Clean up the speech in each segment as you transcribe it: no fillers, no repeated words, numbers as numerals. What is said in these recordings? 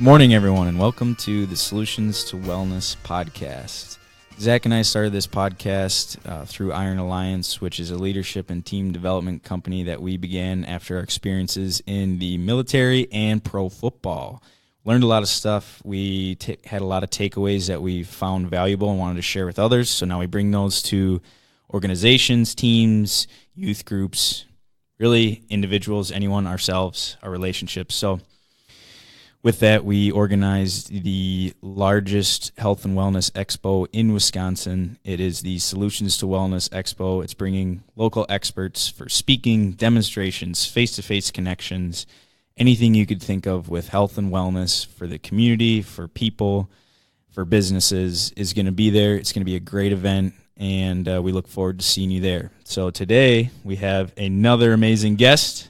Morning, everyone, and welcome to the Solutions to Wellness podcast. Zach and I started this podcast through Iron Alliance, which is a leadership and team development company that we began after our experiences in the military and pro football. Learned a lot of stuff. We had a lot of takeaways that we found valuable and wanted to share with others. So now we bring those to organizations, teams, youth groups, really individuals, anyone, ourselves, our relationships. So with that, we organized the largest health and wellness expo in Wisconsin. It is the Solutions to Wellness Expo. It's bringing local experts for speaking, demonstrations, face-to-face connections, anything you could think of with health and wellness for the community, for people, for businesses is going to be there. It's going to be a great event, and we look forward to seeing you there. So today we have another amazing guest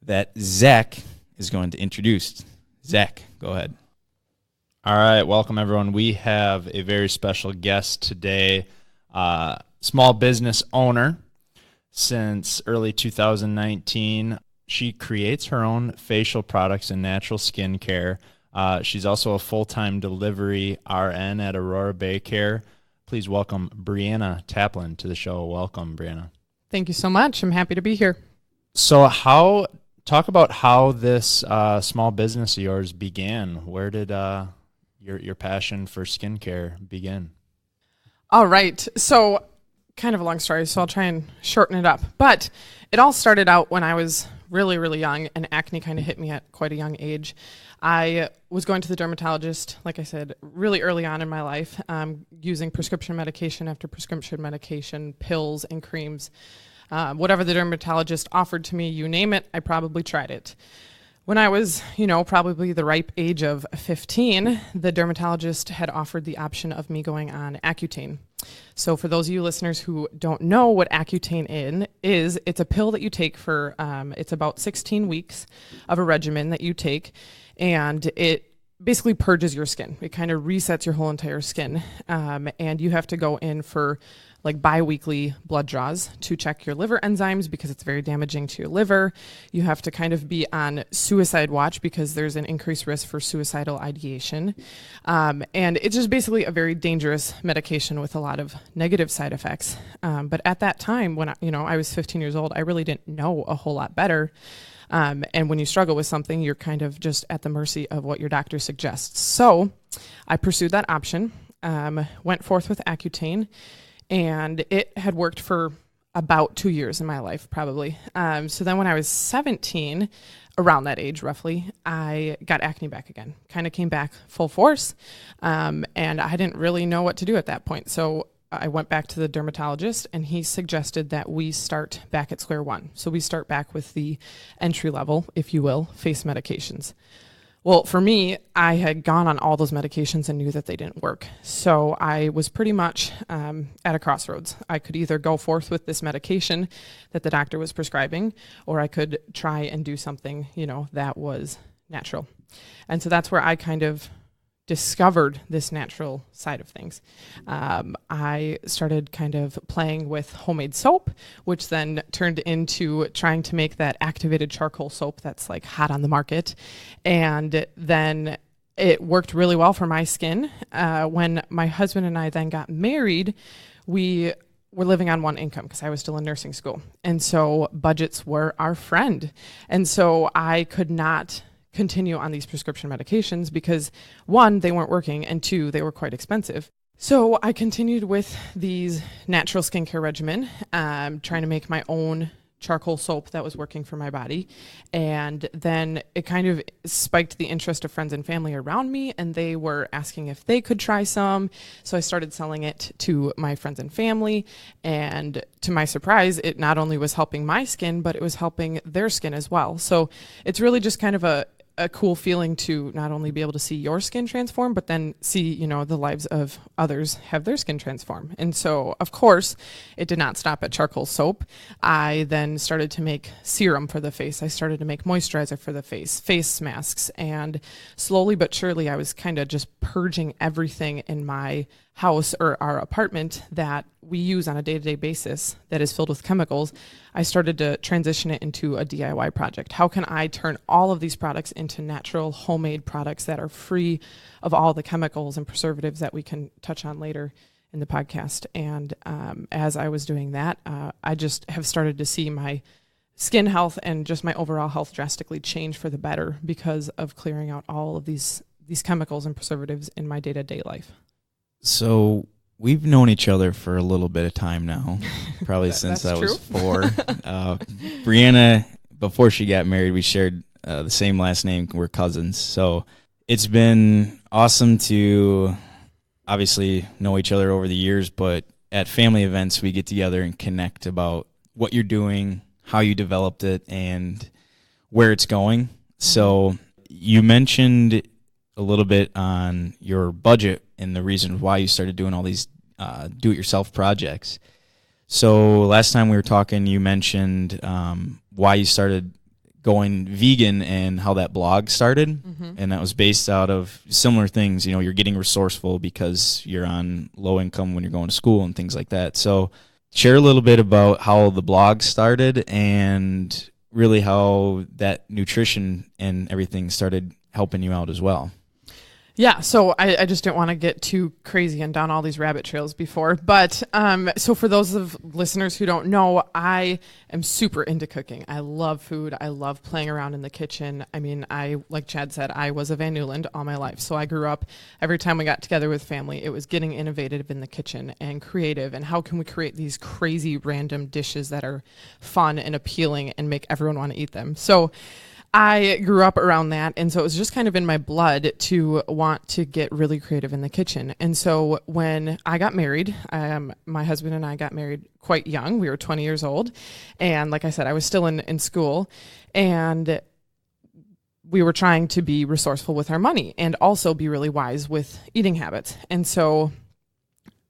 that Zach is going to introduce. Zach, go ahead. All right, welcome everyone. We have a very special guest today, small business owner since early 2019. She creates her own facial products and natural skincare. She's also a full-time delivery RN at Aurora Bay Care. Please welcome Brianna Taplin to the show. Welcome, Brianna. Thank you so much. I'm happy to be here. So talk about how this small business of yours began. Where did your passion for skincare begin? All right. So kind of a long story, so I'll try and shorten it up. But it all started out when I was really, really young, and acne kind of hit me at quite a young age. I was going to the dermatologist, like I said, really early on in my life, using prescription medication after prescription medication, pills and creams. Whatever the dermatologist offered to me, you name it, I probably tried it. When I was, probably the ripe age of 15, the dermatologist had offered the option of me going on Accutane. So for those of you listeners who don't know what Accutane is, it's a pill that you take for, it's about 16 weeks of a regimen that you take, and it basically purges your skin. It kind of resets your whole entire skin, and you have to go in for like bi-weekly blood draws to check your liver enzymes because it's very damaging to your liver. You have to kind of be on suicide watch because there's an increased risk for suicidal ideation. And it's just basically a very dangerous medication with a lot of negative side effects. But at that time, when I was 15 years old, I really didn't know a whole lot better. And when you struggle with something, you're kind of just at the mercy of what your doctor suggests. So I pursued that option, went forth with Accutane, and it had worked for about 2 years in my life, probably. So then when I was 17, around that age roughly, I got acne back again, kind of came back full force. And I didn't really know what to do at that point. So I went back to the dermatologist, and he suggested that we start back at square one. So we start back with the entry level, if you will, face medications. Well, for me, I had gone on all those medications and knew that they didn't work. So I was pretty much at a crossroads. I could either go forth with this medication that the doctor was prescribing, or I could try and do something, that was natural. And so that's where I kind of discovered this natural side of things. I started kind of playing with homemade soap, which then turned into trying to make that activated charcoal soap that's like hot on the market. And then it worked really well for my skin. When my husband and I then got married, we were living on one income because I was still in nursing school. And so budgets were our friend. And so I could not continue on these prescription medications because one, they weren't working, and two, they were quite expensive. So I continued with these natural skincare regimen, trying to make my own charcoal soap that was working for my body. And then it kind of spiked the interest of friends and family around me, and they were asking if they could try some. So I started selling it to my friends and family. And to my surprise, it not only was helping my skin, but it was helping their skin as well. So it's really just kind of a cool feeling to not only be able to see your skin transform, but then see, the lives of others have their skin transform. And so, of course, it did not stop at charcoal soap. I then started to make serum for the face. I started to make moisturizer for the face masks, and slowly but surely I was kind of just purging everything in my house or our apartment that we use on a day-to-day basis that is filled with chemicals, I started to transition it into a DIY project. How can I turn all of these products into natural homemade products that are free of all the chemicals and preservatives that we can touch on later in the podcast? And as I was doing that, I just have started to see my skin health and just my overall health drastically change for the better because of clearing out all of these chemicals and preservatives in my day-to-day life. So we've known each other for a little bit of time now, probably since I was 4. Brianna, before she got married, we shared the same last name. We're cousins. So it's been awesome to obviously know each other over the years, but at family events, we get together and connect about what you're doing, how you developed it, and where it's going. So you mentioned a little bit on your budget and the reason why you started doing all these do-it-yourself projects. So last time we were talking, you mentioned why you started going vegan and how that blog started, and that was based out of similar things. You know, you're getting resourceful because you're on low income when you're going to school and things like that. So share a little bit about how the blog started and really how that nutrition and everything started helping you out as well. Yeah, so I just didn't want to get too crazy and down all these rabbit trails before. But so for those of listeners who don't know, I am super into cooking. I love food. I love playing around in the kitchen. I mean, like Chad said, I was a Van Newland all my life. So I grew up, every time we got together with family, it was getting innovative in the kitchen and creative. And how can we create these crazy random dishes that are fun and appealing and make everyone want to eat them? So I grew up around that, and so it was just kind of in my blood to want to get really creative in the kitchen. And so when I got married, my husband and I got married quite young. We were 20 years old, and like I said, I was still in school, and we were trying to be resourceful with our money and also be really wise with eating habits. And so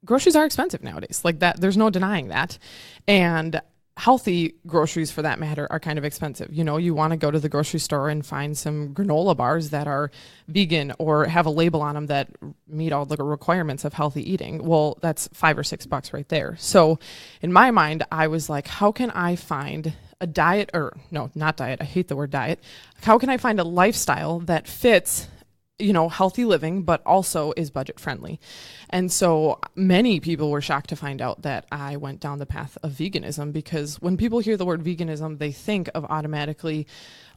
groceries are expensive nowadays, like that. There's no denying that. And healthy groceries, for that matter, are kind of expensive. You know, you want to go to the grocery store and find some granola bars that are vegan or have a label on them that meet all the requirements of healthy eating. Well, that's $5 or $6 right there. So in my mind, I was like, how can I find a diet, or no, not diet, I hate the word diet. How can I find a lifestyle that fits, you know, healthy living, but also is budget friendly? And so many people were shocked to find out that I went down the path of veganism, because when people hear the word veganism, they think of automatically,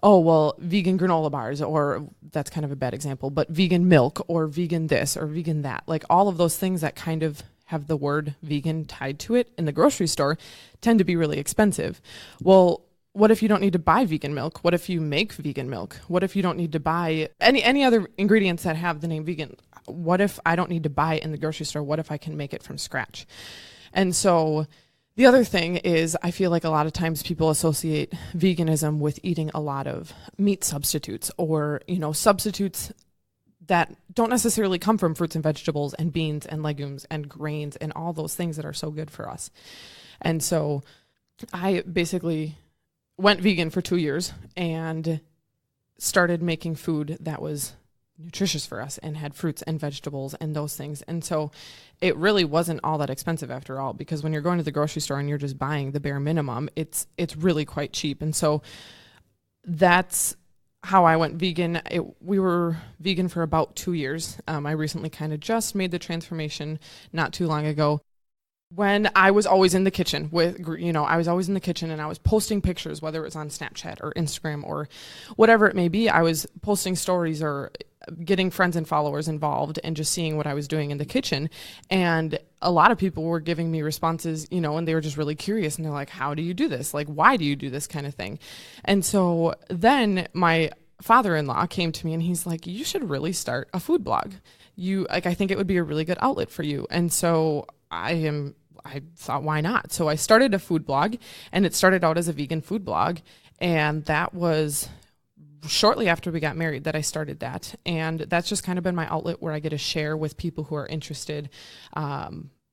oh, well, vegan granola bars, or that's kind of a bad example, but vegan milk or vegan this or vegan that. Like all of those things that kind of have the word vegan tied to it in the grocery store tend to be really expensive. Well, what if you don't need to buy vegan milk? What if you make vegan milk? What if you don't need to buy any other ingredients that have the name vegan? What if I don't need to buy it in the grocery store? What if I can make it from scratch? And so the other thing is, I feel like a lot of times people associate veganism with eating a lot of meat substitutes, or, you know, substitutes that don't necessarily come from fruits and vegetables and beans and legumes and grains and all those things that are so good for us. And so I basically went vegan for 2 years and started making food that was nutritious for us and had fruits and vegetables and those things. And so it really wasn't all that expensive after all, because when you're going to the grocery store and you're just buying the bare minimum, it's really quite cheap. And so that's how I went vegan. We were vegan for about 2 years. I recently kind of just made the transformation not too long ago. When I was always in the kitchen I was always in the kitchen and I was posting pictures, whether it was on Snapchat or Instagram or whatever it may be. I was posting stories or getting friends and followers involved and just seeing what I was doing in the kitchen. And a lot of people were giving me responses, you know, and they were just really curious, and they're like, how do you do this? Like, why do you do this kind of thing? And so then my father-in-law came to me and he's like, you should really start a food blog. I think it would be a really good outlet for you. And so I thought, why not? So I started a food blog, and it started out as a vegan food blog. And that was shortly after we got married that I started that. And that's just kind of been my outlet where I get to share with people who are interested,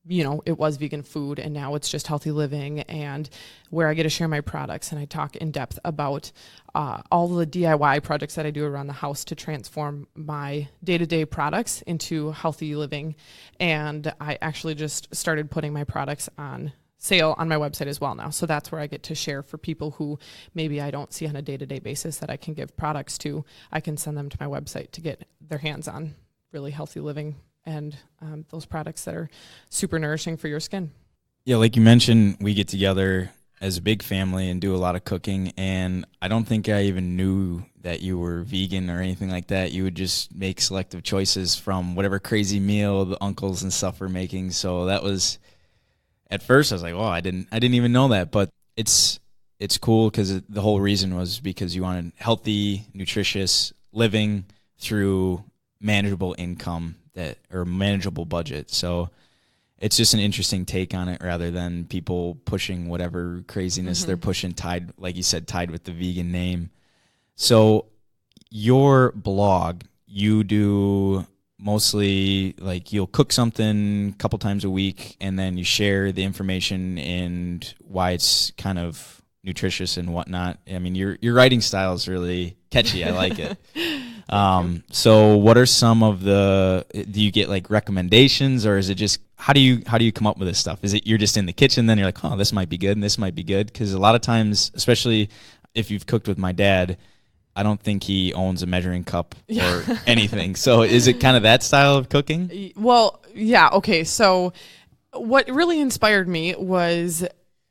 it was vegan food and now it's just healthy living, and where I get to share my products and I talk in depth about all the DIY projects that I do around the house to transform my day-to-day products into healthy living. And I actually just started putting my products on sale on my website as well now. So that's where I get to share for people who maybe I don't see on a day-to-day basis that I can give products to. I can send them to my website to get their hands on really healthy living and those products that are super nourishing for your skin. Yeah, like you mentioned, we get together as a big family and do a lot of cooking, and I don't think I even knew that you were vegan or anything like that. You would just make selective choices from whatever crazy meal the uncles and stuff were making. So that was, at first I was like, oh, I didn't even know that, but it's cool because the whole reason was because you wanted healthy, nutritious living through manageable income or manageable budget. So it's just an interesting take on it rather than people pushing whatever craziness they're pushing, tied, like you said, tied with the vegan name. So your blog, you do mostly like you'll cook something a couple times a week and then you share the information and why it's kind of nutritious and whatnot. I mean, your writing style is really catchy. I like it. So what are some of do you get like recommendations, or is it just, how do you come up with this stuff? Is it, you're just in the kitchen, then you're like, oh, this might be good and this might be good? Because a lot of times, especially if you've cooked with my dad, I don't think he owns a measuring cup or anything. So is it kind of that style of cooking? Well, yeah. Okay. So what really inspired me was,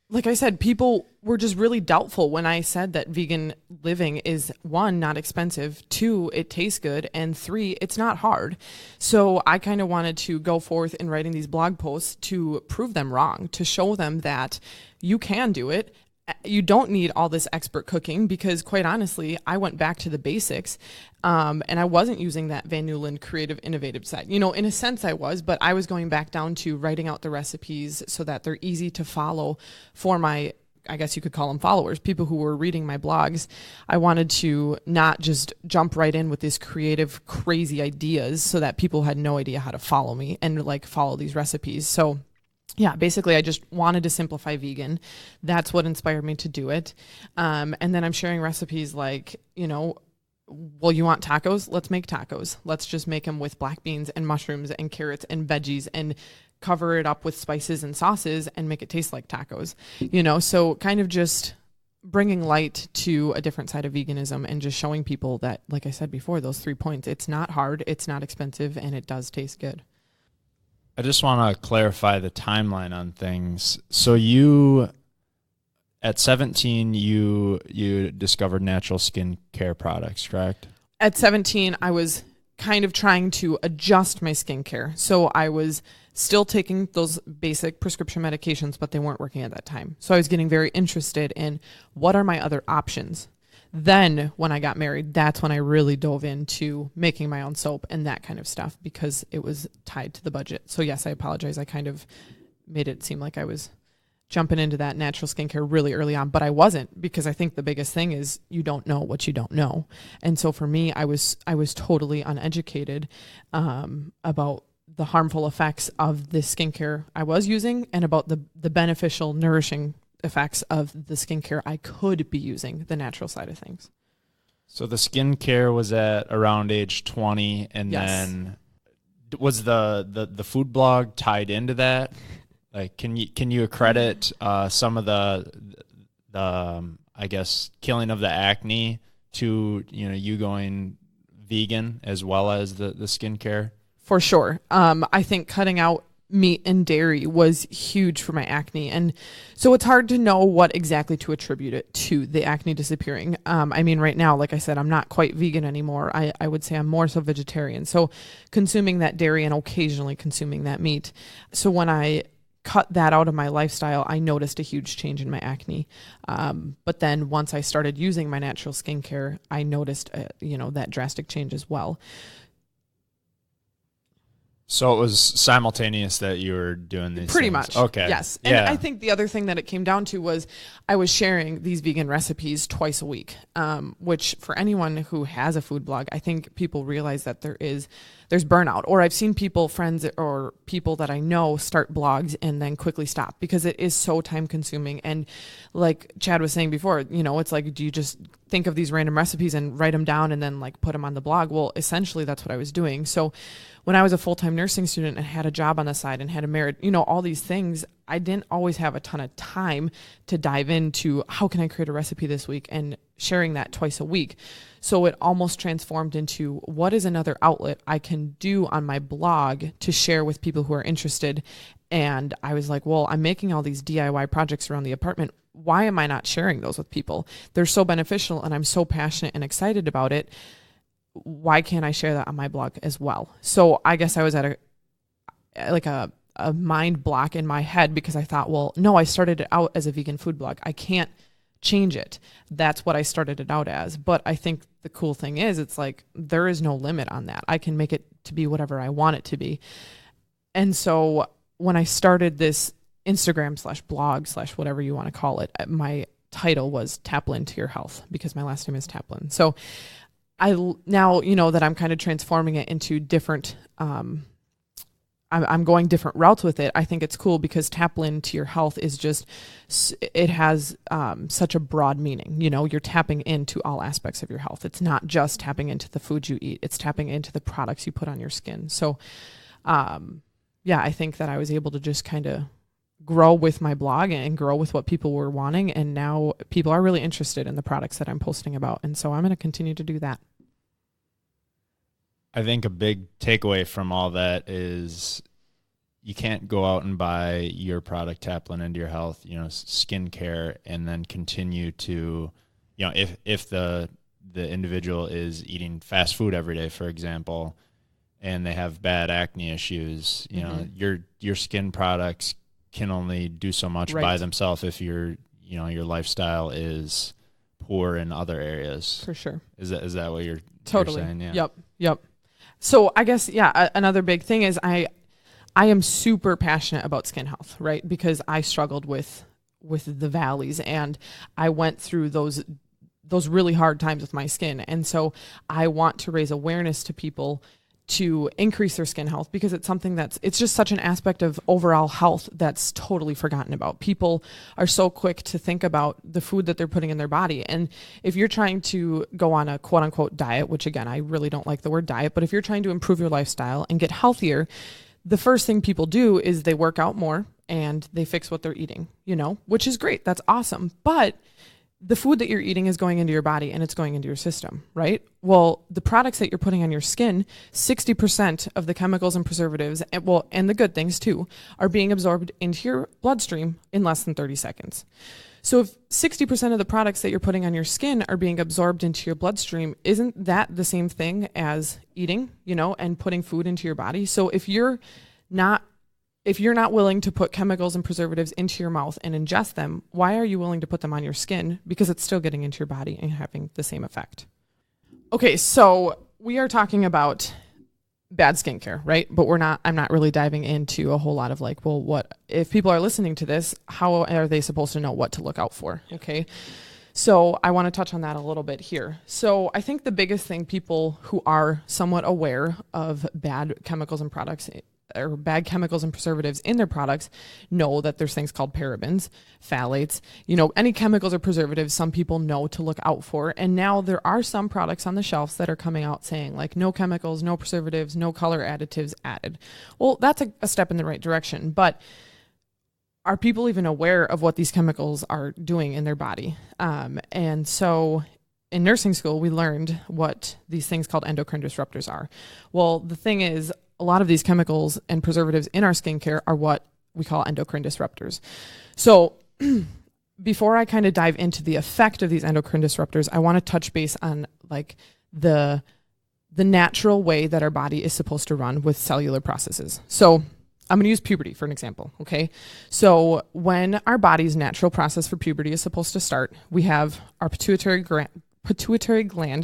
like I said, people were just really doubtful when I said that vegan living is, 1, not expensive, 2, it tastes good, and 3, it's not hard. So I kind of wanted to go forth in writing these blog posts to prove them wrong, to show them that you can do it. You don't need all this expert cooking, because quite honestly, I went back to the basics, and I wasn't using that Van Newland creative innovative side. In a sense I was, but I was going back down to writing out the recipes so that they're easy to follow for my, I guess you could call them followers, people who were reading my blogs. I wanted to not just jump right in with these creative, crazy ideas so that people had no idea how to follow me and like follow these recipes. So yeah, basically I just wanted to simplify vegan. That's what inspired me to do it. And then I'm sharing recipes like, well, you want tacos? Let's make tacos. Let's just make them with black beans and mushrooms and carrots and veggies and cover it up with spices and sauces and make it taste like tacos. So kind of just bringing light to a different side of veganism and just showing people that, like I said before, those 3 points, it's not hard, it's not expensive, and it does taste good. I just want to clarify the timeline on things. So you, at 17, you discovered natural skin care products, correct? At 17, I was kind of trying to adjust my skincare. So I was still taking those basic prescription medications, but they weren't working at that time. So I was getting very interested in what are my other options. Then when I got married, that's when I really dove into making my own soap and that kind of stuff, because it was tied to the budget. So yes, I apologize. I kind of made it seem like I was jumping into that natural skincare really early on, but I wasn't, because I think the biggest thing is you don't know what you don't know. And so for me, I was totally uneducated about the harmful effects of the skincare I was using and about the beneficial, nourishing effects of the skincare I could be using, the natural side of things. So the skincare was at around age 20, and Yes. then was the food blog tied into that? Like, can you accredit some of the I guess killing of the acne to you going vegan as well as the skincare? For sure. I think cutting out meat and dairy was huge for my acne. And so it's hard to know what exactly to attribute it to, the acne disappearing. I mean, right now, like I said, I'm not quite vegan anymore. I would say I'm more so vegetarian. So consuming that dairy and occasionally consuming that meat. So when I cut that out of my lifestyle, I noticed a huge change in my acne. But then once I started using my natural skincare, I noticed, that drastic change as well. So it was simultaneous that you were doing these Pretty things. much. Okay. Yes. And I think the other thing that it came down to was I was sharing these vegan recipes twice a week, which for anyone who has a food blog, I think people realize that there is there's burnout. Or I've seen people, friends or people that I know, start blogs and then quickly stop because it is so time consuming. And like Chad was saying before, it's like, do you just think of these random recipes and write them down and then like put them on the blog? Well, essentially that's what I was doing. So when I was a full-time nursing student and had a job on the side and had a marriage, all these things, I didn't always have a ton of time to dive into how can I create a recipe this week and sharing that twice a week. So it almost transformed into what is another outlet I can do on my blog to share with people who are interested. And I was like, well, I'm making all these DIY projects around the apartment. Why am I not sharing those with people? They're so beneficial and I'm so passionate and excited about it. Why can't I share that on my blog as well? So I guess I was at a mind block in my head because I thought, well, no, I started it out as a vegan food blog. I can't change it. That's what I started it out as. But I think the cool thing is it's like there is no limit on that. I can make it to be whatever I want it to be. And so when I started this Instagram /blog /whatever you want to call it, my title was Taplin To Your Health because my last name is Taplin. So I now, that I'm kind of transforming it into different, I'm going different routes with it. I think it's cool because Taplin To Your Health is just, it has such a broad meaning. You're tapping into all aspects of your health. It's not just tapping into the food you eat. It's tapping into the products you put on your skin. So, I think that I was able to just kind of grow with my blog and grow with what people were wanting. And now people are really interested in the products that I'm posting about. And so I'm going to continue to do that. I think a big takeaway from all that is you can't go out and buy your product, Taplin Into Your Health, skincare, and then continue to, if the individual is eating fast food every day, for example, and they have bad acne issues, your skin products can only do so much by themselves if your lifestyle is poor in other areas. For sure. Is that what you're totally saying? Yeah. Yep. So I guess, another big thing is I am super passionate about skin health, right? Because I struggled with the valleys and I went through those really hard times with my skin. And so I want to raise awareness to people to increase their skin health because it's something it's just such an aspect of overall health that's totally forgotten about. People are so quick to think about the food that they're putting in their body. And if you're trying to go on a quote unquote diet, which again, I really don't like the word diet, but if you're trying to improve your lifestyle and get healthier, the first thing people do is they work out more and they fix what they're eating, which is great. That's awesome. But the food that you're eating is going into your body and it's going into your system, right? Well, the products that you're putting on your skin, 60% of the chemicals and preservatives, and the good things too, are being absorbed into your bloodstream in less than 30 seconds. So if 60% of the products that you're putting on your skin are being absorbed into your bloodstream, isn't that the same thing as eating, and putting food into your body? So if you're not willing to put chemicals and preservatives into your mouth and ingest them, why are you willing to put them on your skin? Because it's still getting into your body and having the same effect. Okay, so we are talking about bad skincare, right? But I'm not really diving into a whole lot of like, well, what if people are listening to this, how are they supposed to know what to look out for? Okay. So I want to touch on that a little bit here. So I think the biggest thing people who are somewhat aware of bad chemicals and products or bad chemicals and preservatives in their products know that there's things called parabens, phthalates, any chemicals or preservatives some people know to look out for. And now there are some products on the shelves that are coming out saying like no chemicals, no preservatives, no color additives added. Well, that's a step in the right direction, but are people even aware of what these chemicals are doing in their body? And so in nursing school, we learned what these things called endocrine disruptors are. Well, the thing is, a lot of these chemicals and preservatives in our skincare are what we call endocrine disruptors. So before I kind of dive into the effect of these endocrine disruptors, I want to touch base on like the natural way that our body is supposed to run with cellular processes. So I'm going to use puberty for an example. Okay. So when our body's natural process for puberty is supposed to start, we have our pituitary gland,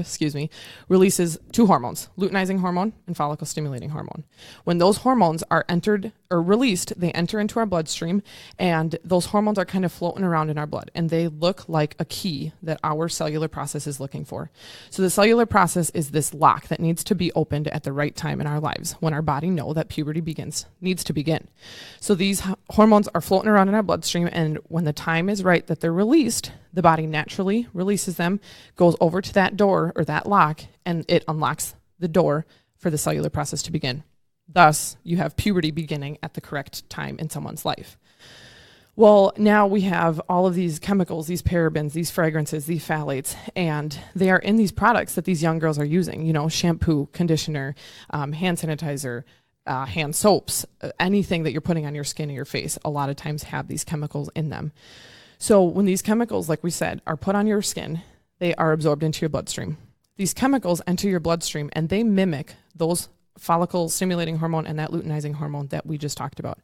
releases two hormones, luteinizing hormone and follicle stimulating hormone. When those hormones are entered or released, they enter into our bloodstream, and those hormones are kind of floating around in our blood, and they look like a key that our cellular process is looking for. So the cellular process is this lock that needs to be opened at the right time in our lives when our body know that puberty needs to begin. So these hormones are floating around in our bloodstream, and when the time is right that they're released, the body naturally releases them, goes over to that door or that lock, and it unlocks the door for the cellular process to begin. Thus, you have puberty beginning at the correct time in someone's life. Well, now we have all of these chemicals, these parabens, these fragrances, these phthalates, and they are in these products that these young girls are using, shampoo, conditioner, hand sanitizer, hand soaps, anything that you're putting on your skin or your face, a lot of times have these chemicals in them. So when these chemicals, like we said, are put on your skin, they are absorbed into your bloodstream. These chemicals enter your bloodstream, and they mimic those follicle stimulating hormone and that luteinizing hormone that we just talked about.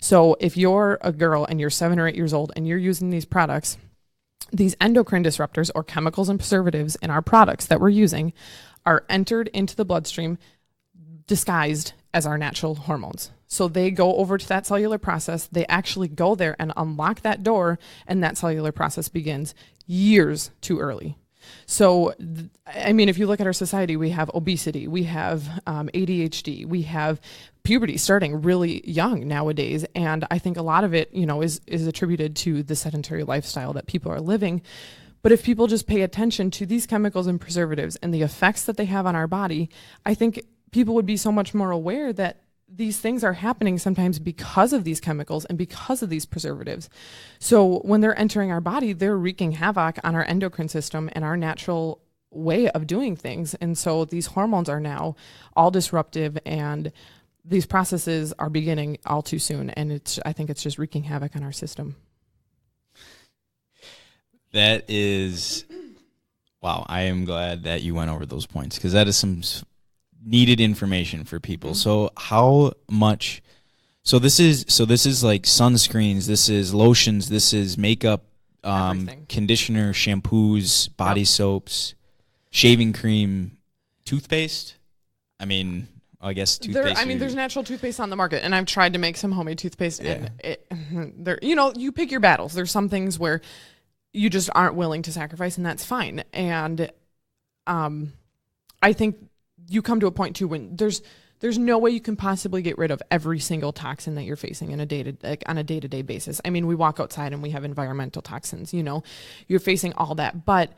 So if you're a girl and you're 7 or 8 years old and you're using these products, these endocrine disruptors or chemicals and preservatives in our products that we're using are entered into the bloodstream disguised as our natural hormones. So they go over to that cellular process. They actually go there and unlock that door, and that cellular process begins years too early. So, if you look at our society, we have obesity, we have ADHD, we have puberty starting really young nowadays. And I think a lot of it, is attributed to the sedentary lifestyle that people are living. But if people just pay attention to these chemicals and preservatives and the effects that they have on our body, I think people would be so much more aware that these things are happening sometimes because of these chemicals and because of these preservatives. So when they're entering our body, they're wreaking havoc on our endocrine system and our natural way of doing things. And so these hormones are now all disruptive, and these processes are beginning all too soon. And I think it's just wreaking havoc on our system. That is, wow. I am glad that you went over those points, because that is some needed information for people. So how much, this is like sunscreens, this is lotions, this is makeup, conditioner, shampoos, body soaps, shaving cream, toothpaste. I guess toothpaste. There's natural toothpaste on the market, and I've tried to make some homemade toothpaste, and you pick your battles. There's some things where you just aren't willing to sacrifice, and that's fine. And I think you come to a point too when there's no way you can possibly get rid of every single toxin that you're facing on a day-to-day basis. We walk outside and we have environmental toxins, you're facing all that. But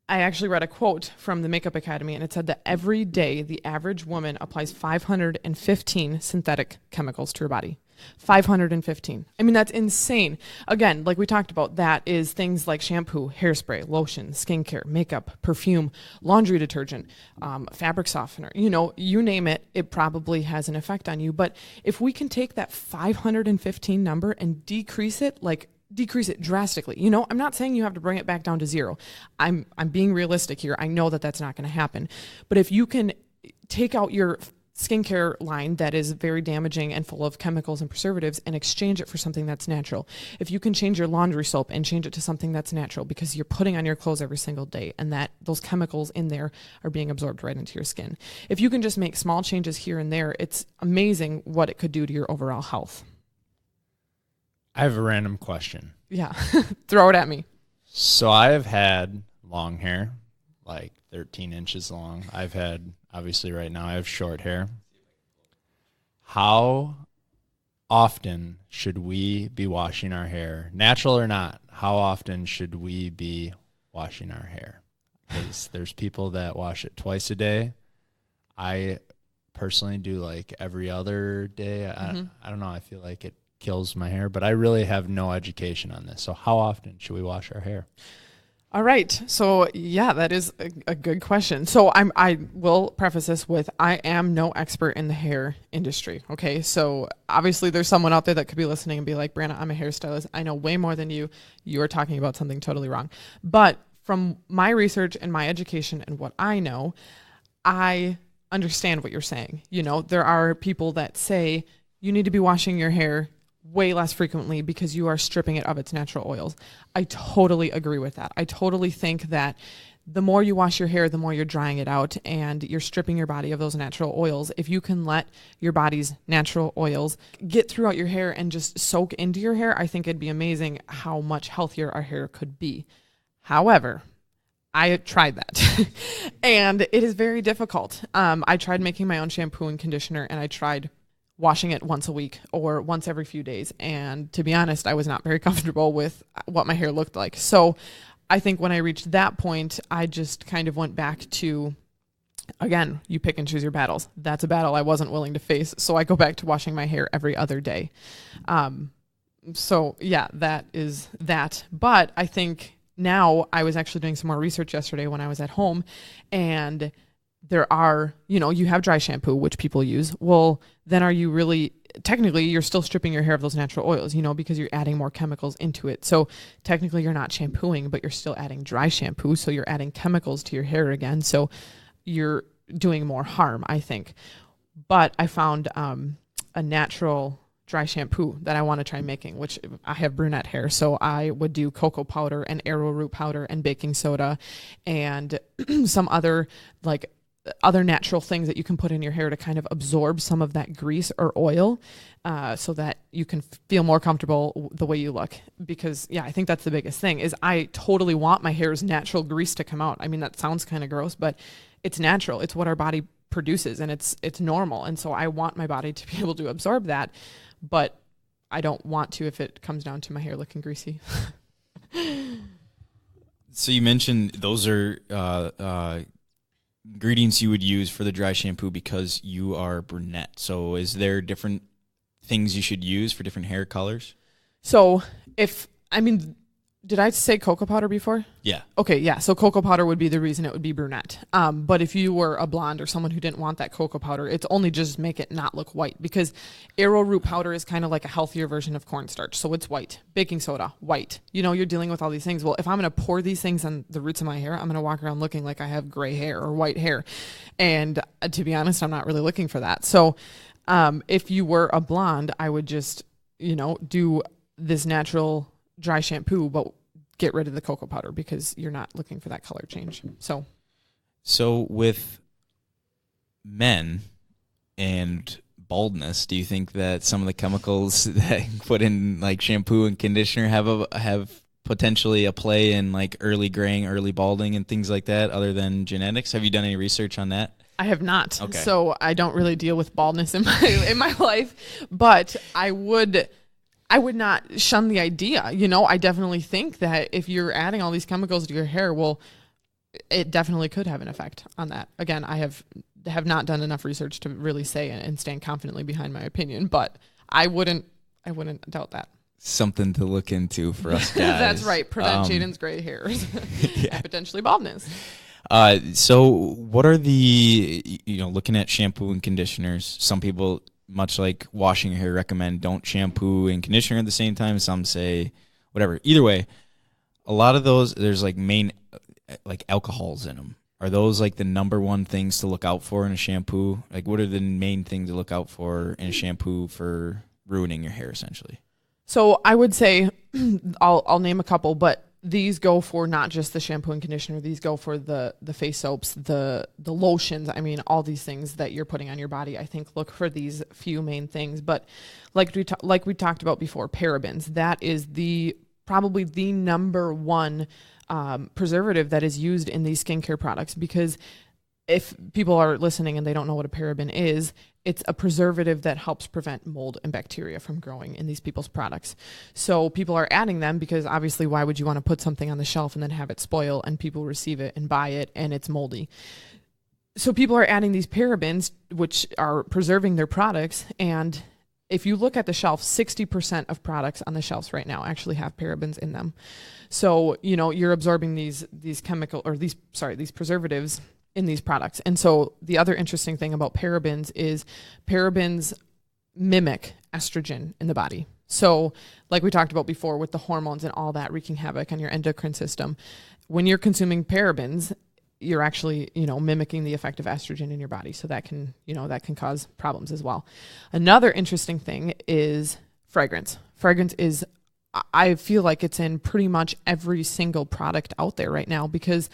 I actually read a quote from the Makeup Academy, and it said that every day the average woman applies 515 synthetic chemicals to her body. 515. That's insane. Again, like we talked about, that is things like shampoo, hairspray, lotion, skincare, makeup, perfume, laundry detergent, fabric softener, you name it, it probably has an effect on you. But if we can take that 515 number and decrease it drastically. I'm not saying you have to bring it back down to zero. I'm being realistic here. I know that that's not going to happen. But if you can take out your skincare line that is very damaging and full of chemicals and preservatives and exchange it for something that's natural. If you can change your laundry soap and change it to something that's natural because you're putting on your clothes every single day, and that those chemicals in there are being absorbed right into your skin. If you can just make small changes here and there, it's amazing what it could do to your overall health. I have a random question. Yeah. Throw it at me. So I have had long hair, like 13 inches long. Obviously right now I have short hair. How often should we be washing our hair? Natural or not, how often should we be washing our hair? Because there's people that wash it twice a day. I personally do like every other day. I don't know. I feel like it kills my hair, but I really have no education on this. So how often should we wash our hair? All right. So yeah, that is a good question. So I will preface this with, I am no expert in the hair industry. Okay. So obviously there's someone out there that could be listening and be like, Brianna, I'm a hairstylist. I know way more than you. You are talking about something totally wrong. But from my research and my education and what I know, I understand what you're saying. There are people that say you need to be washing your hair way less frequently because you are stripping it of its natural oils. I totally agree with that. I totally think that the more you wash your hair, the more you're drying it out and you're stripping your body of those natural oils. If you can let your body's natural oils get throughout your hair and just soak into your hair, I think it'd be amazing how much healthier our hair could be. However, I tried that and it is very difficult. I tried making my own shampoo and conditioner, and I tried washing it once a week or once every few days. And to be honest, I was not very comfortable with what my hair looked like. So I think when I reached that point, I just kind of went back to, again, you pick and choose your battles. That's a battle I wasn't willing to face. So I go back to washing my hair every other day. So yeah, that is that. But I think now, I was actually doing some more research yesterday when I was at home, and there are, you have dry shampoo, which people use. Well, then are you really, technically you're still stripping your hair of those natural oils, because you're adding more chemicals into it. So technically you're not shampooing, but you're still adding dry shampoo. So you're adding chemicals to your hair again. So you're doing more harm, I think. But I found a natural dry shampoo that I want to try making, which I have brunette hair. So I would do cocoa powder and arrowroot powder and baking soda and some other natural things that you can put in your hair to kind of absorb some of that grease or oil, so that you can feel more comfortable the way you look. Because I think that's the biggest thing is I totally want my hair's natural grease to come out. I mean, that sounds kind of gross, but it's natural. It's what our body produces, and it's normal. And so I want my body to be able to absorb that, but I don't want to if it comes down to my hair looking greasy. So you mentioned those are ingredients you would use for the dry shampoo because you are brunette. So is there different things you should use for different hair colors? So did I say cocoa powder before? Yeah. Okay, yeah. So cocoa powder would be the reason it would be brunette. But if you were a blonde or someone who didn't want that cocoa powder, it's only just make it not look white, because arrowroot powder is kind of like a healthier version of cornstarch. So it's white. Baking soda, white. You're dealing with all these things. Well, if I'm going to pour these things on the roots of my hair, I'm going to walk around looking like I have gray hair or white hair. And to be honest, I'm not really looking for that. So if you were a blonde, I would just, do this natural dry shampoo, but get rid of the cocoa powder because you're not looking for that color change. So with men and baldness, do you think that some of the chemicals that you put in like shampoo and conditioner have potentially a play in like early graying, early balding and things like that other than genetics? Have you done any research on that? I have not. Okay. So I don't really deal with baldness in my life, but I would not shun the idea. I definitely think that if you're adding all these chemicals to your hair, well, it definitely could have an effect on that. Again, I have not done enough research to really say and stand confidently behind my opinion, but I wouldn't doubt that. Something to look into for us guys. That's right. Prevent Jaden's gray hairs and potentially baldness. So what are the, looking at shampoo and conditioners, some people, much like washing your hair, recommend don't shampoo and conditioner at the same time. Some say whatever. Either way, a lot of those, there's like main like alcohols in them. Are those like the number one things to look out for in a shampoo? Like what are the main things to look out for in a shampoo for ruining your hair essentially? So I would say I'll name a couple, but these go for not just the shampoo and conditioner. These go for the face soaps, the lotions. I mean, all these things that you're putting on your body. I think look for these few main things. But like we talked about before, parabens. That is probably the number one preservative that is used in these skincare products. Because if people are listening and they don't know what a paraben is, it's a preservative that helps prevent mold and bacteria from growing in these people's products. So people are adding them because obviously why would you want to put something on the shelf and then have it spoil and people receive it and buy it and it's moldy? So people are adding these parabens, which are preserving their products. And if you look at the shelf, 60% of products on the shelves right now actually have parabens in them. So, you're absorbing these preservatives in these products. And so the other interesting thing about parabens is parabens mimic estrogen in the body. So like we talked about before with the hormones and all that wreaking havoc on your endocrine system, when you're consuming parabens, you're actually, mimicking the effect of estrogen in your body. So that can cause problems as well. Another interesting thing is fragrance. Fragrance is, I feel like it's in pretty much every single product out there right now because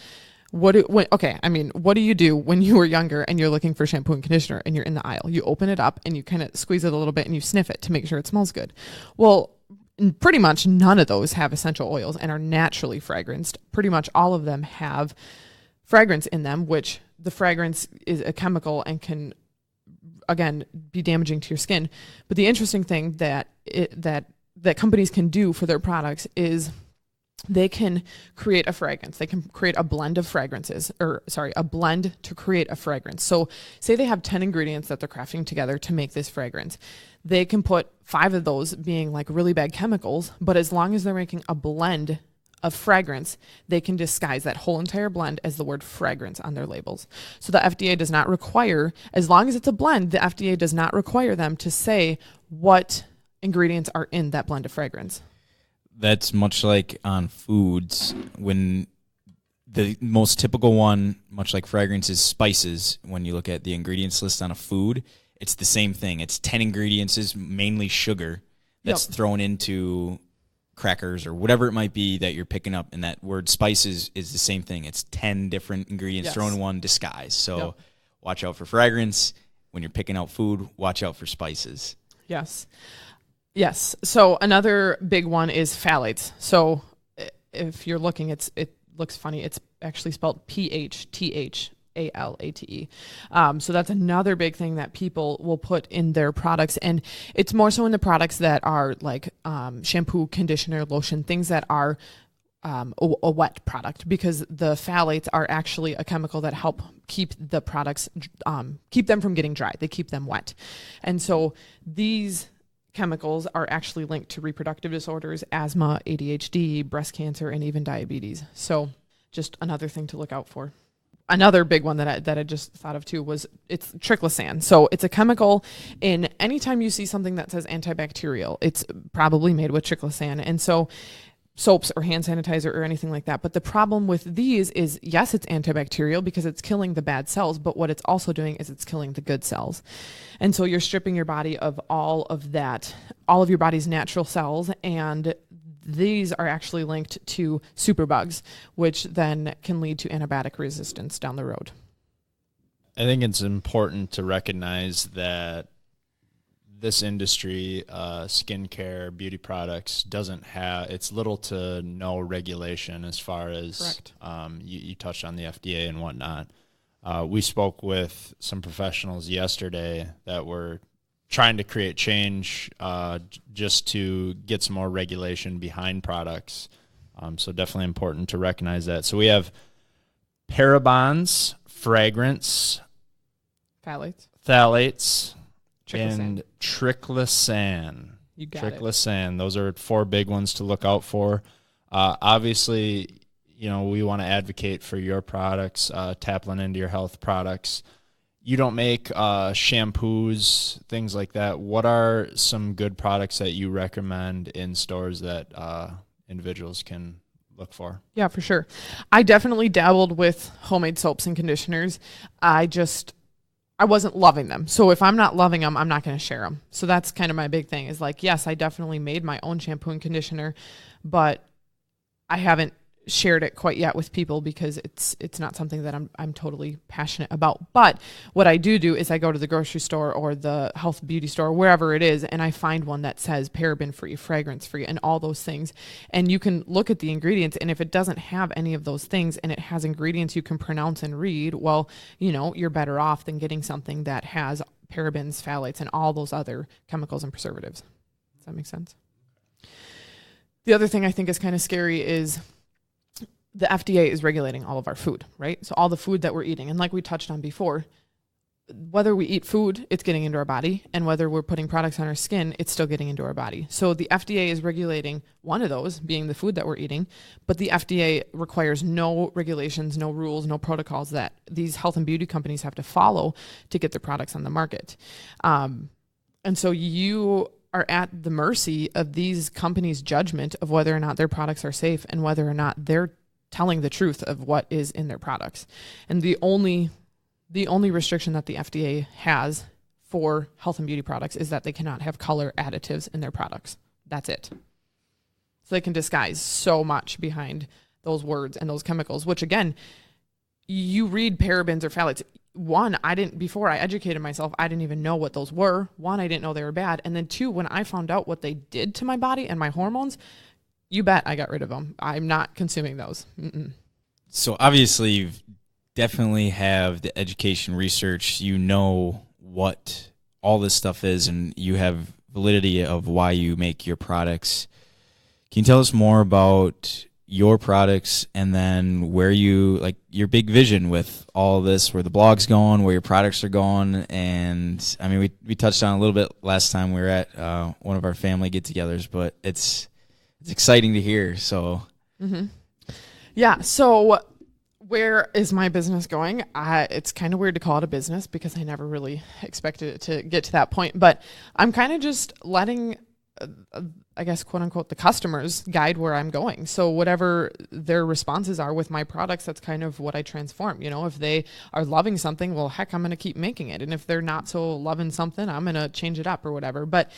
what do you do when you were younger and you're looking for shampoo and conditioner and you're in the aisle? You open it up and you kind of squeeze it a little bit and you sniff it to make sure it smells good. Well, pretty much none of those have essential oils and are naturally fragranced. Pretty much all of them have fragrance in them, which the fragrance is a chemical and can, again, be damaging to your skin. But the interesting thing that companies can do for their products is they can create a fragrance. They can create a blend of fragrances, a blend to create a fragrance. So say they have 10 ingredients that they're crafting together to make this fragrance. They can put 5 of those being like really bad chemicals, but as long as they're making a blend of fragrance, they can disguise that whole entire blend as the word fragrance on their labels. So the FDA does not require, as long as it's a blend, the FDA does not require them to say what ingredients are in that blend of fragrance. That's much like on foods, when the most typical one, much like fragrance, is spices. When you look at the ingredients list on a food, it's the same thing. It's 10 ingredients, is mainly sugar that's thrown into crackers or whatever it might be that you're picking up. And that word spices is the same thing. It's 10 different ingredients thrown in one disguise. So watch out for fragrance. When you're picking out food, watch out for spices. Yes. So another big one is phthalates. So if you're looking, it looks funny. It's actually spelled PHTHALATE. So that's another big thing that people will put in their products. And it's more so in the products that are like shampoo, conditioner, lotion, things that are a wet product, because the phthalates are actually a chemical that help keep the products, keep them from getting dry. They keep them wet. And so these chemicals are actually linked to reproductive disorders, asthma, ADHD, breast cancer, and even diabetes. So just another thing to look out for. Another big one that I just thought of too was it's triclosan. So it's a chemical in anytime you see something that says antibacterial, it's probably made with triclosan. And so soaps or hand sanitizer or anything like that. But the problem with these is, yes, it's antibacterial because it's killing the bad cells, but what it's also doing is it's killing the good cells. And so you're stripping your body of all of that, all of your body's natural cells, and these are actually linked to superbugs, which then can lead to antibiotic resistance down the road. I think it's important to recognize that this industry, skincare, beauty products, doesn't have, it's little to no regulation as far as you touched on the FDA and whatnot. We spoke with some professionals yesterday that were trying to create change just to get some more regulation behind products. So definitely important to recognize that. So we have parabens, fragrance, phthalates, and triclosan. You got triclosan. Those are 4 big ones to look out for. Obviously, we want to advocate for your products, Taplin To Your Health products. You don't make shampoos, things like that. What are some good products that you recommend in stores that individuals can look for? Yeah, for sure. I definitely dabbled with homemade soaps and conditioners. I wasn't loving them. So if I'm not loving them, I'm not going to share them. So that's kind of my big thing is like, yes, I definitely made my own shampoo and conditioner, but I haven't shared it quite yet with people because it's not something that I'm totally passionate about. But what I do is I go to the grocery store or the health beauty store, wherever it is, and I find one that says paraben free, fragrance free, and all those things. And you can look at the ingredients, and if it doesn't have any of those things and it has ingredients you can pronounce and read, well, you're better off than getting something that has parabens, phthalates, and all those other chemicals and preservatives. Does that make sense? The other thing I think is kind of scary is the FDA is regulating all of our food, right? So all the food that we're eating. And like we touched on before, whether we eat food, it's getting into our body. And whether we're putting products on our skin, it's still getting into our body. So the FDA is regulating one of those, being the food that we're eating. But the FDA requires no regulations, no rules, no protocols that these health and beauty companies have to follow to get their products on the market. And so you are at the mercy of these companies' judgment of whether or not their products are safe and whether or not they're telling the truth of what is in their products. And the only restriction that the FDA has for health and beauty products is that they cannot have color additives in their products. That's it. So they can disguise so much behind those words and those chemicals, which again, you read parabens or phthalates. One, before I educated myself, I didn't even know what those were. One, I didn't know they were bad. And then two, when I found out what they did to my body and my hormones, you bet I got rid of them. I'm not consuming those. Mm-mm. So obviously you definitely have the education research, you know what all this stuff is, and you have validity of why you make your products. Can you tell us more about your products and then where you, like, your big vision with all this, where the blog's going, where your products are going? And I mean, we touched on a little bit last time we were at one of our family get-togethers, but it's exciting to hear. So yeah. So where is my business going? It's kind of weird to call it a business because I never really expected it to get to that point, but I'm kind of just letting I guess, quote unquote, the customers guide where I'm going. So whatever their responses are with my products, that's kind of what I transform. You know, if they are loving something, well, heck, I'm going to keep making it. And if they're not so loving something, I'm going to change it up or whatever. But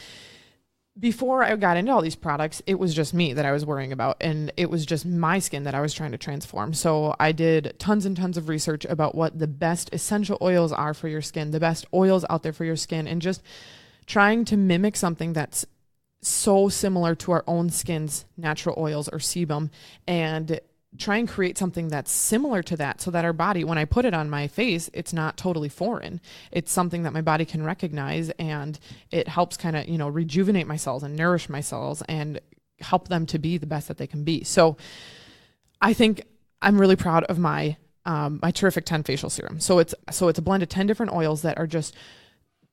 before I got into all these products, it was just me that I was worrying about. And it was just my skin that I was trying to transform. So I did tons and tons of research about what the best essential oils are for your skin, the best oils out there for your skin, and just trying to mimic something that's so similar to our own skin's natural oils or sebum, and try and create something that's similar to that so that our body, when I put it on my face, it's not totally foreign. It's something that my body can recognize, and it helps kind of, rejuvenate my cells and nourish my cells and help them to be the best that they can be. So I think I'm really proud of my Terrific 10 facial serum. So it's a blend of 10 different oils that are just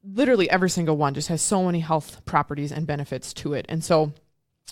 literally every single one just has so many health properties and benefits to it. And so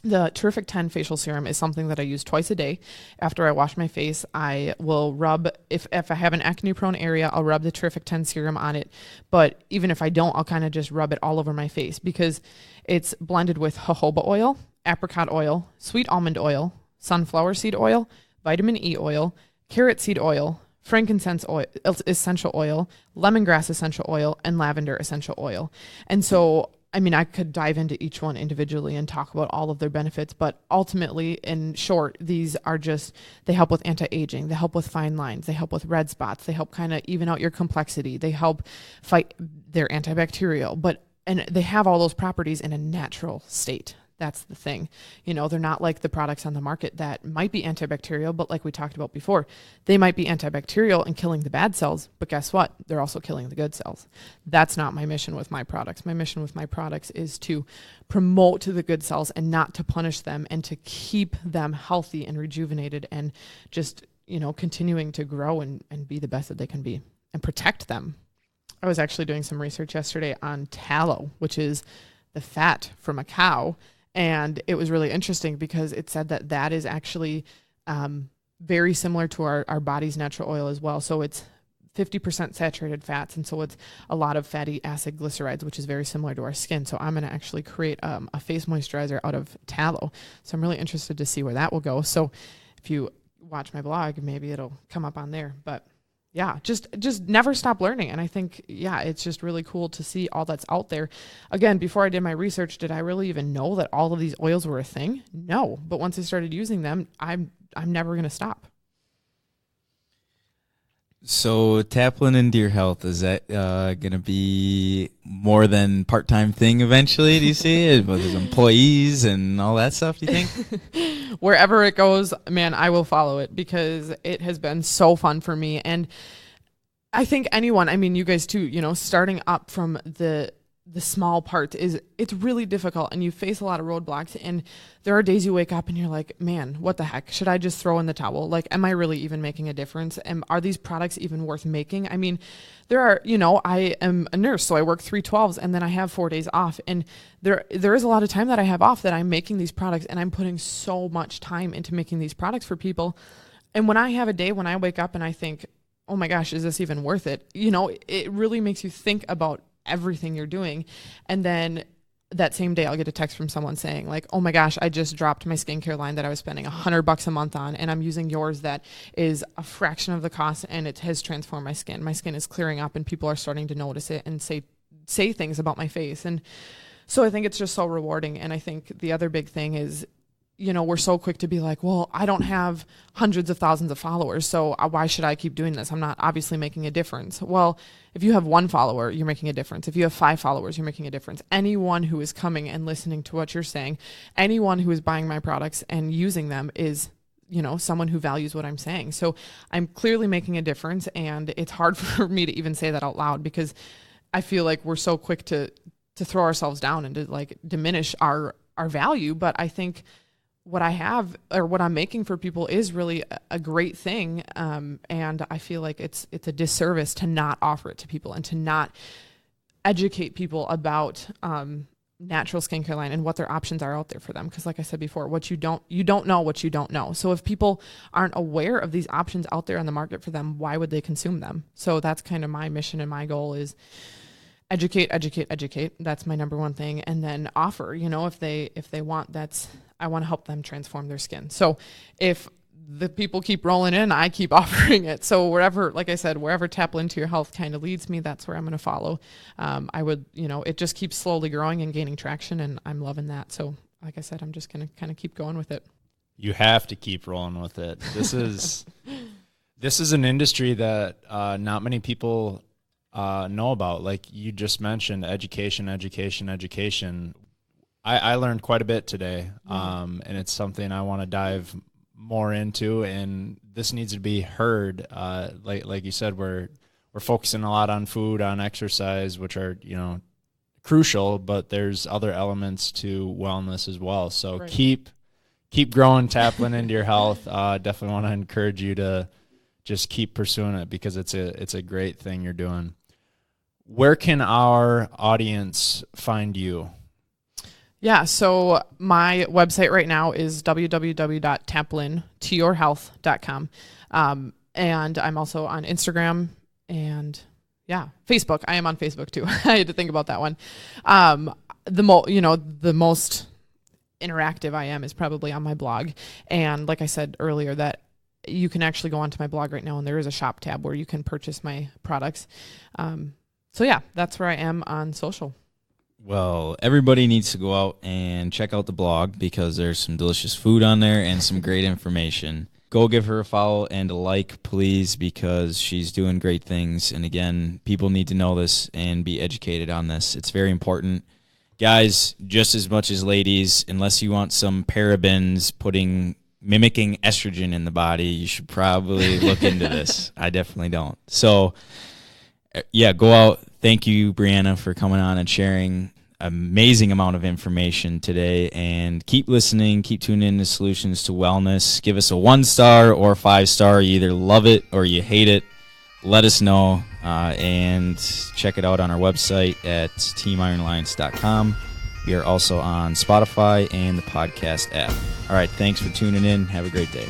the Terrific 10 facial serum is something that I use twice a day. After I wash my face, I will rub, if I have an acne prone area, I'll rub the Terrific 10 serum on it. But even if I don't, I'll kind of just rub it all over my face because it's blended with jojoba oil, apricot oil, sweet almond oil, sunflower seed oil, vitamin E oil, carrot seed oil, frankincense oil, essential oil, lemongrass essential oil, and lavender essential oil. And so, I mean, I could dive into each one individually and talk about all of their benefits, but ultimately, in short, these are just, they help with anti-aging, they help with fine lines, they help with red spots, they help kind of even out your complexity, they help fight, they're antibacterial, and they have all those properties in a natural state. That's the thing. They're not like the products on the market that might be antibacterial, but like we talked about before, they might be antibacterial and killing the bad cells, but guess what? They're also killing the good cells. That's not my mission with my products. My mission with my products is to promote to the good cells and not to punish them, and to keep them healthy and rejuvenated and just, continuing to grow and be the best that they can be and protect them. I was actually doing some research yesterday on tallow, which is the fat from a cow. And it was really interesting because it said that is actually very similar to our body's natural oil as well. So it's 50% saturated fats. And so it's a lot of fatty acid glycerides, which is very similar to our skin. So I'm going to actually create a face moisturizer out of tallow. So I'm really interested to see where that will go. So if you watch my blog, maybe it'll come up on there. But yeah, just never stop learning. And I think, it's just really cool to see all that's out there. Again, before I did my research, did I really even know that all of these oils were a thing? No. But once I started using them, I'm never going to stop. So Taplin To Your Health, is that going to be more than part-time thing eventually, do you see it? With his employees and all that stuff, do you think? Wherever it goes, man, I will follow it because it has been so fun for me. And I think anyone, I mean, you guys too, starting up from the small part it's really difficult, and you face a lot of roadblocks, and there are days you wake up and you're like, man, what the heck? Should I just throw in the towel? Like, am I really even making a difference? And are these products even worth making? I mean, there are, I am a nurse, so I work 3/12s and then I have 4 days off. And there is a lot of time that I have off that I'm making these products, and I'm putting so much time into making these products for people. And when I have a day when I wake up and I think, oh my gosh, is this even worth it? It really makes you think about everything you're doing. And then that same day I'll get a text from someone saying like, oh my gosh, I just dropped my skincare line that I was spending $100 a month on, and I'm using yours that is a fraction of the cost, and it has transformed my skin. My skin is clearing up, and people are starting to notice it and say things about my face. And so I think it's just so rewarding. And I think the other big thing is we're so quick to be like, well, I don't have hundreds of thousands of followers, so why should I keep doing this? I'm not obviously making a difference. Well, if you have 1 follower, you're making a difference. If you have 5 followers, you're making a difference. Anyone who is coming and listening to what you're saying, anyone who is buying my products and using them is, someone who values what I'm saying. So I'm clearly making a difference, and it's hard for me to even say that out loud because I feel like we're so quick to throw ourselves down and to like diminish our value. But I think what I have or what I'm making for people is really a great thing. And I feel like it's a disservice to not offer it to people and to not educate people about natural skincare line and what their options are out there for them. Because like I said before, you don't know what you don't know. So if people aren't aware of these options out there on the market for them, why would they consume them? So that's kind of my mission and my goal is educate. That's my number one thing. And then offer, if they want, I want to help them transform their skin. So if the people keep rolling in, I keep offering it. So wherever, like I said, wherever Taplin To Your Health kind of leads me, that's where I'm going to follow. It just keeps slowly growing and gaining traction, and I'm loving that. So like I said, I'm just going to kind of keep going with it. You have to keep rolling with it. This is an industry that not many people know about. Like you just mentioned, education. I learned quite a bit today, and it's something I want to dive more into, and this needs to be heard. Like you said, we're focusing a lot on food, on exercise, which are crucial, but there's other elements to wellness as well. So right. keep growing, Taplin into your health. Definitely want to encourage you to just keep pursuing it because it's a great thing you're doing. Where can our audience find you? Yeah, so my website right now is www.taplintoyourhealth.com. And I'm also on Instagram and Facebook. I am on Facebook too. I had to think about that one. The most interactive I am is probably on my blog. And like I said earlier, that you can actually go onto my blog right now and there is a shop tab where you can purchase my products. That's where I am on social. Well, everybody needs to go out and check out the blog because there's some delicious food on there and some great information. Go give her a follow and a like, please, because she's doing great things. And again, people need to know this and be educated on this. It's very important. Guys, just as much as ladies, unless you want some parabens mimicking estrogen in the body, you should probably look into this. I definitely don't. So, go out. Thank you, Brianna, for coming on and sharing amazing amount of information today. And keep listening, keep tuning in to Solutions to Wellness. Give us a 1-star or 5-star. You either love it or you hate it. Let us know. And check it out on our website at teamironalliance.com. We are also on Spotify and the podcast app. All right, thanks for tuning in. Have a great day.